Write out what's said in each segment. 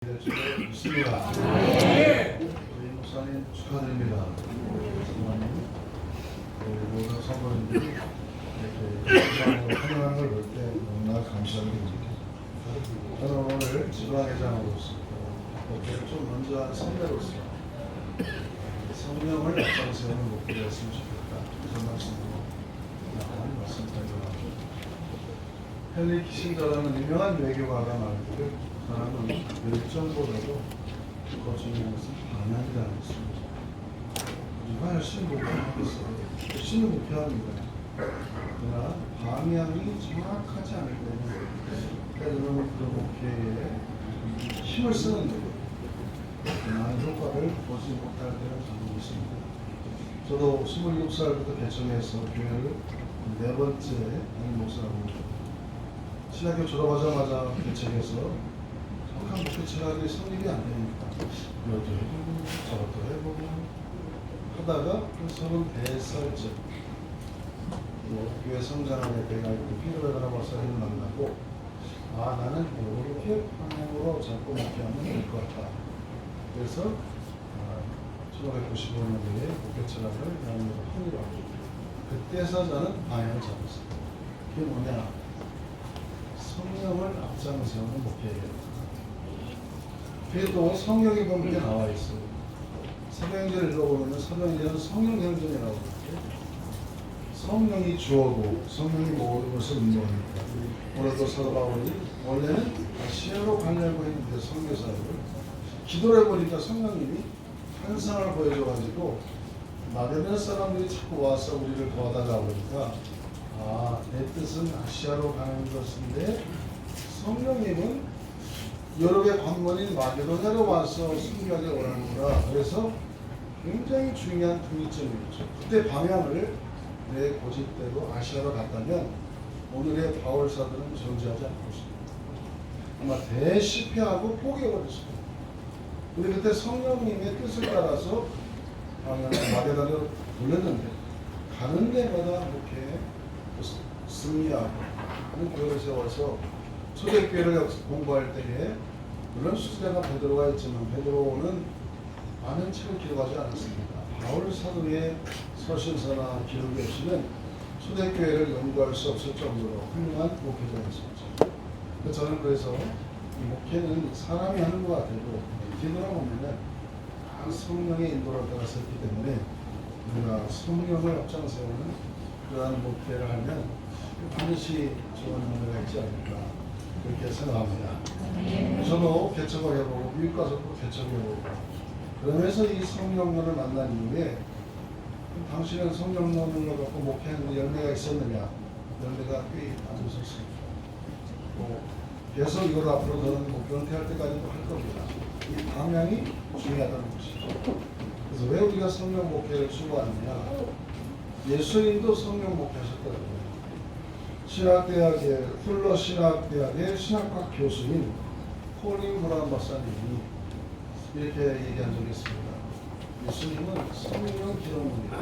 있습니다. 우리 목사님 축하드립니다. 모든 성도님들이 이렇게 환영하는 걸 볼 때 너무나 감사하게 됩니다. 저는 오늘 지방회장으로서 목회를 좀 먼저 한 선배로서 성령을 앞장세우는 목회였으면 좋겠다. 그런 말씀으로 나오는 말씀드립니다. 헨리 키신저라는 유명한 외교가가 말하기를 사람은 열정보다도 더 중요한 것은 방향이라는 것입니다. 누가 열심히 목표하겠어요. 열심히 목표합니다. 그러나 방향이 정확하지 않을 때는 때로는 그 목표에 힘을 쓰는 거예요. 그러나 효과를 보지 못할 때가 종종 있습니다. 저도 27살부터 개척해서 교회를 4번째 담임 목사라고 신학교 졸업하자마자 개척해서 한 목표 체각이 성립이 안 되니까 이것도 해보고 저것도 해보고 하다가 34살쯤 교회 성장하는 배가 있고 피로베가나 목사님을 만나고 나는 이렇게 방향으로 잡고 목표하면 될 것 같다. 그래서 1995년도에 목표 체각을 양으로 확립하고 그때서 저는 방향을 잡았습니다. 그게 뭐냐? 성령을 앞장세우는 목표예요. 그래도 성경에 보면 나와 있어요. 사도행전을 읽어보면 사도행전은 성령행전이라고 하는데 성령이 주어고 성령이 모든 것을 인도하니까 오늘도 사도 바울이 원래는 아시아로 가려고 했는데 선교사를 기도를 해보니까 성령님이 환상을 보여줘가지고 마게도냐 사람들이 자꾸 와서 우리를 도와달라고 하니까 내 뜻은 아시아로 가는 것인데 성령님은 여러 개 관문인 마게도냐로 와서 순교하게 원하는구나. 그래서 굉장히 중요한 분기점이었죠. 그때 방향을 내 고집대로 아시아로 갔다면 오늘의 바울 사도는 존재하지 않을 것입니다. 아마 대실패하고 포기해버렸을 거예요. 근데 그때 성령님의 뜻을 따라서 방향을 마게도냐로 돌렸는데 가는 데마다 이렇게 승리하고 하는 교회를 세워서 초대교회를 공부할 때에 물론 수제가 베드로가 있지만 베드로는 많은 책을 기록하지 않았습니다. 바울 사도의 서신서나 기록이 없이는 초대교회를 연구할 수 없을 정도로 훌륭한 목회자였습니다. 저는 그래서 이 목회는 사람이 하는 것 같아도 뒤돌아보면 성령의 인도를 따라서 했기 때문에 우리가 성령을 앞장세우는 그러한 목회를 하면 반드시 좋은 결과가 있지 않을까 그렇게 생각합니다. 저도 개척을 해보고 미국 가서도 개척해보고 그러면서 이 성령론을 만난 이후에 당신은 성령론을 갖고 목회하는 열매가 있었느냐? 열매가 꽤 안 있었습니다. 계속 이걸 앞으로 저는 은퇴할 때까지도 할 겁니다. 이 방향이 중요하다는 것이죠. 그래서 왜 우리가 성령 목회를 추구하느냐? 예수님도 성령 목회하셨더라고요. 신학대학의 훌러 신학대학의 신학과 교수인 콜린 브라운 박사님이 이렇게 얘기한 적이 있습니다. 예수님은 성령 기도문이다.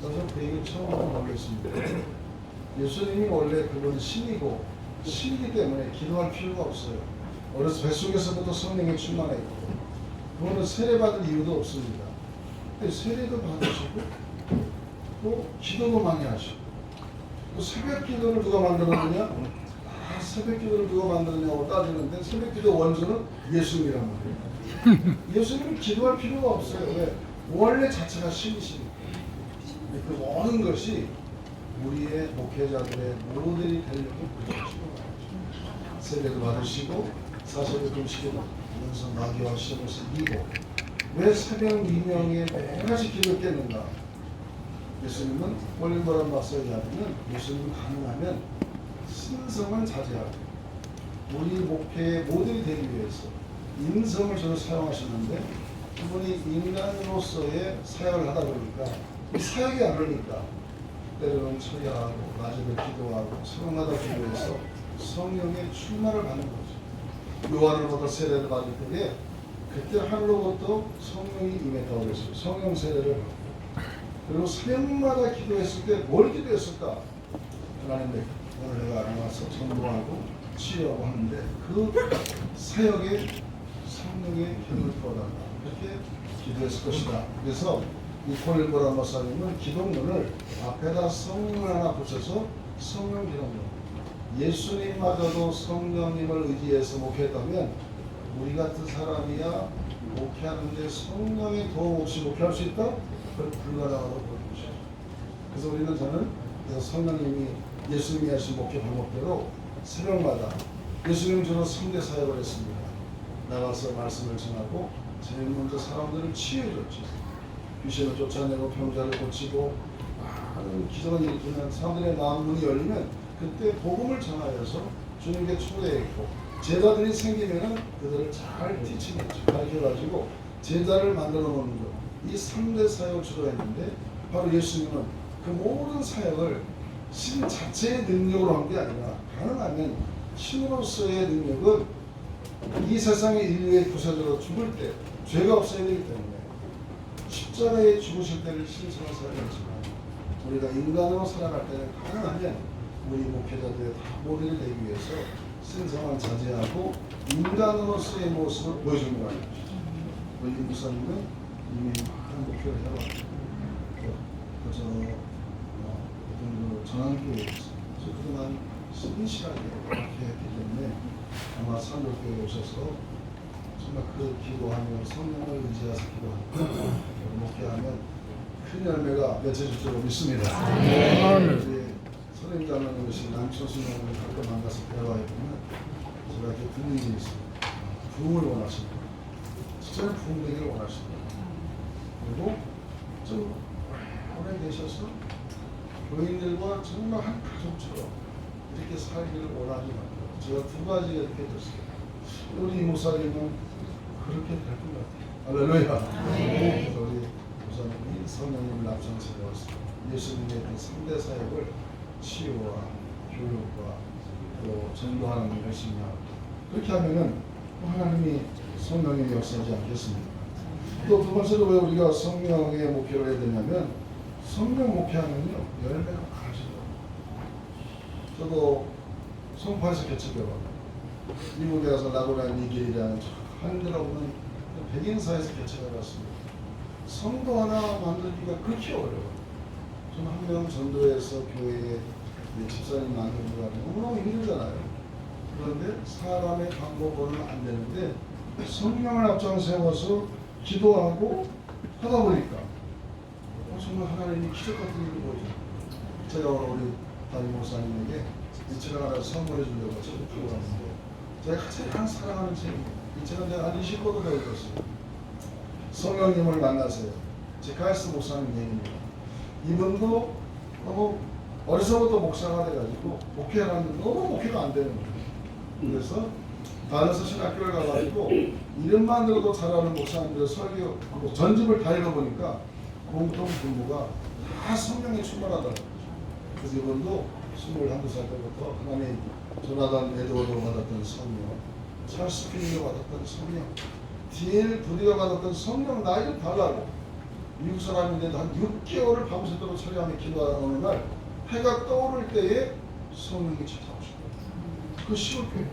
그래서 그 얘기를 처음 놀랐습니다. 예수님이 원래 그건 신이고 신이기 때문에 기도할 필요가 없어요. 어려서 뱃속에서부터 성령이 충만했고 그거는 세례받을 이유도 없습니다. 근데 세례도 받으시고 또 기도도 많이 하시고 또 새벽 기도를 누가 만들었느냐? 새벽 기도를 누가 만들었냐고 따지는데 새벽 기도 원조는 예수님이란 말이에요. 예수님은 기도할 필요가 없어요. 왜? 원래 자체가 신이시니까. 그 모든 것이 우리의 목회자들의 모델이 되려고 그러시고 세례도 받으시고 사실을 금식으로 하면서 마귀와 시험을 이기고 왜 새벽 미명에 매일같이 기도 깼는가? 예수님은 콜린버런 박사의 이야기는 예수님은 가능하면 신성을 자제하고 우리 목회의 모델이 되기 위해서 인성을 저는 사용하셨는데 그분이 인간으로서의 사역을 하다 보니까 이 사역이 안 되니까 때로는 처리하고 낮에 기도하고 성령마다 기도해서 성령의 충만을 받는 거죠. 요한으로부터 세례를 받을 때에 그때 하늘로부터 성령이 임했다고 그랬어요. 성령 세례를 받고 그리고 새벽마다 기도했을 때 뭘 기도했을까? 하나님 오늘 내가 나와서 전도하고 치유하고 하는데 그 사역의 성령의 힘을 풀어달라 이렇게 기도했을 것이다. 그래서 이 콜린보라 목사님은 기독론을 앞에다 성령을 하나 붙여서 성령 기독론, 예수님마저도 성령님을 의지해서 목회했다면 우리 같은 사람이야 목회하는데 성령의 도움 없이 목회할 수 있다? 그건 불가능하다고 보는 것이죠. 그래서 우리는 저는 성령님이 예수님이 하신 목회 방법대로 새벽마다 예수님 주로 3대 사역을 했습니다. 나가서 말씀을 전하고 제일 먼저 사람들을 치유해줬죠. 귀신을 쫓아내고 병자를 고치고 많은 기적을 일으키는 사람들의 마음 문이 열리면 그때 복음을 전하여서 주님께 초대했고 제자들이 생기면은 그들을 잘 티칭했죠. 가르쳐가지고 제자를 만들어 놓는 것. 이 3대 사역을 주로 했는데 바로 예수님은 그 모든 사역을 신 자체의 능력으로 한 게 아니라 가능하면 신으로서의 능력은 이 세상의 인류의 구세주로 죽을 때 죄가 없어야 되기 때문에 십자가에 죽으실 때를 신성한 사역했지만 우리가 인간으로 살아갈 때는 가능하면 우리 목회자들의 다 모델이 되기 위해서 신성한 자제하고 인간으로서의 모습을 보여주는 거 아니죠. 우리 목사님은 이미 많은 목표를 해왔고 전환교회에서 그동안 신실하게 그렇게 했기 때문에 아마 산골교회에 오셔서 정말 그 기도하며 성령을 의지해서 기도하고 목회하면 큰 열매가 맺혀질 줄 믿습니다. 우리 선생님자는 것이 남천수님을 가끔 만나서 대화해 보면 제가 이렇게 듣는 게 있습니다. 부흥을 원하십니다. 진짜 부흥되기를 원하십니다. 그리고 좀 오래 계셔서 교인들과 정말 한 가족처럼 이렇게 살기를 원하지 않아요. 제가 두 가지가 이렇게 됐어요. 우리 목사님은 그렇게 될 것 같아요. 할렐루야. 네. 우리 목사님이 성령님을 앞장서서 예수님의 그 3대 사역을 치유와 교육과 또 전도하는 일 열심히 하고 그렇게 하면은 하나님이 성령의 역사하지 않겠습니까? 또 두 번째로 왜 우리가 성령의 목회를 해야 되냐면 성령 목회하면요 열매가 많아지더라고요. 저도 송파에서 개척해봤고 미국에 가서 라고나 니길이라는 한들 없는 백인사에서 개척해봤습니다. 성도 하나 만들기가 그렇게 어려워요. 저는 한 명 전도해서 교회에 집사님 만들기가 너무너무 힘들잖아요. 그런데 사람의 방법으로는 안 되는데 성령을 앞장 세워서 기도하고 하다 보니까 정말 하나님이 기적 같은 일을 보여줘요. 제가 오늘 우리 담임 목사님에게 이 책을 하나 선물해 주려고 책을 왔는데 제가 가장 사랑하는 책입니다. 이 책은 제가 한 20권을 배웠어요. 성령님을 만나세요. 제카이스 목사님 얘기입니다. 이분도 너무 어려서부터 목사가 돼가지고 목회를 하는데 너무 목회가 안 되는 거예요. 그래서 다른서 신학교를 가가지고 이름만 들어도 잘하는 목사님들 설교 전집을 다 읽어보니까 공통 분모가 다 성령에 충만하다는 거죠. 그래서 이분도 21살 때부터 하나님 조나단 에드워드로 받았던 성령, 찰스 필리로 받았던 성령, 디엘 부디가 받았던 성령 나이를 달라고 미국 사람인데도 한 6개월을 밤새도록 처리하며 기도하는 어느 날 해가 떠오를 때에 성령이 찾아오시더라고요. 그 10월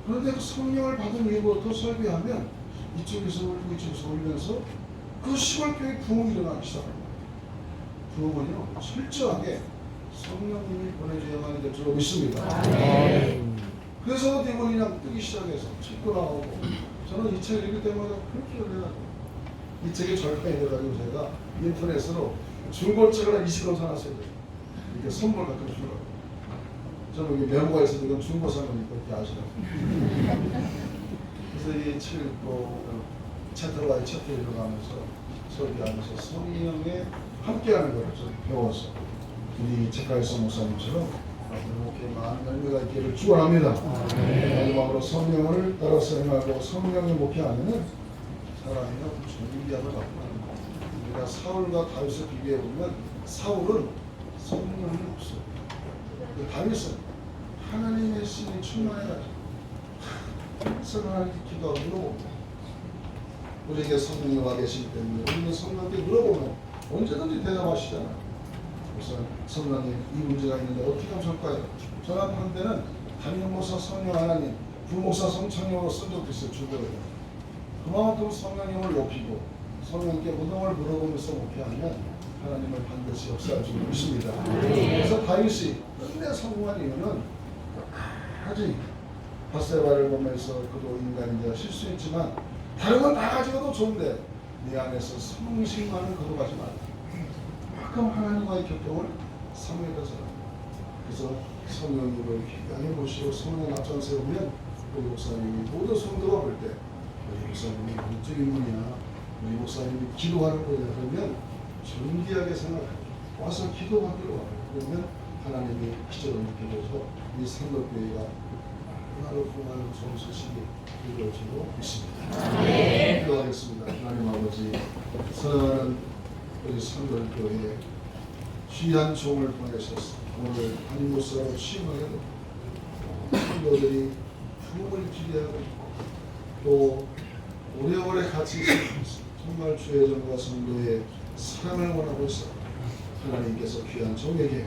그런데 그 성령을 받은 이후부터 설교하면 이쪽에서 울고 이쪽에서 울면서 그 10월교회 부흥이 일어나기 시작합니다. 부흥은요 철저하게 성령님이 보내줘야만 될 줄 믿습니다. 그래서 대본이 그냥 뜨기 시작해서 책도 나오고 저는 이 책을 읽을 때마다 그렇게 열려가지고 이 책이 절판이 돼가지고 제가 인터넷으로 중고책을 한 20권 사놨어요. 이렇게 선물 같은 거 주라고. 저는 여기 메모가 있어서 이건 중고 사는 거니까 이렇게 아시라고. 그래서 이 책을 읽고 챕터 바이 챕터 읽어가면서 설교하면서 성령에 함께하는 걸 배워서 우리 제카이스 목사님처럼 이렇게 많은 열매가 있기를 축원합니다. 마지막으로 성령을 따라서 행하고 성령을 목회하면은 사람이요 존귀함을 갖고 가는 거예요. 우리가 사울과 다윗을 비교해 보면 사울은 성령이 없어요. 다윗은 하나님의 신이 충만해가지고 항상 하나님께 기도하고 물어봅니다. 우리에게 성령이 와 계시기 때문에 우리는 성령께 물어보면 언제든지 대답하시잖아요. 그래서 성령님 이 문제가 있는데 어떻게 하면 좋을까요? 전화하는 때는 담임 목사 성령 하나님 부목사 성창용으로 쓴 적도 있어요. 주보에. 그만큼 성령님을 높이고 성령께 운동을 물어보면서 목회하면 하나님을 반드시 역사할 줄 믿습니다. 그래서 다윗이 끝내 성공한 이유는 아직 바세바를 보면서 그도 인간인지라 실수했지만 다른 건 다 가지고도 좋은데 내 안에서 성실만은 거둬가지 말라. 가끔 하나님과의 교통을 삼위해서 그래서 성령님을 귀하게 모시고 성령 앞장 세우면 우리 목사님이 모든 성도가 볼 때 우리 목사님이 영적인 분이야, 우리 목사님이 기도하는 분이야 그러면 존귀하게 생각하고 와서 기도하기로 하고 그러면 하나님이 기적을 느껴줘서 이 산덕교회가 하나로 통하는 좋은 소식이 이루어지고 있습니다. 네. 기도하겠습니다. 하나님 아버지, 사랑하는 우리 산덕교회에 귀한 종을 보내셔서 오늘 담임 목사로 취임하게 됩니다. 성도들이 부흥을 기대하고 있고 또 오래오래 같이 있으면서 정말 주의 종과 성도의 사랑을 원하고 있어 하나님께서 귀한 종에게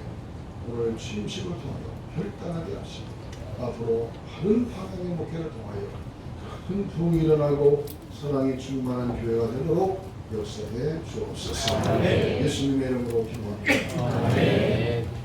오늘 취임식을 통하여 결단하게 하시고 앞으로 바른 방향의 목회를 통하여 큰 부흥이 일어나고 사랑이 충만한 교회가 되도록 역사해 주옵소서. 예수님의 이름으로 기도합니다.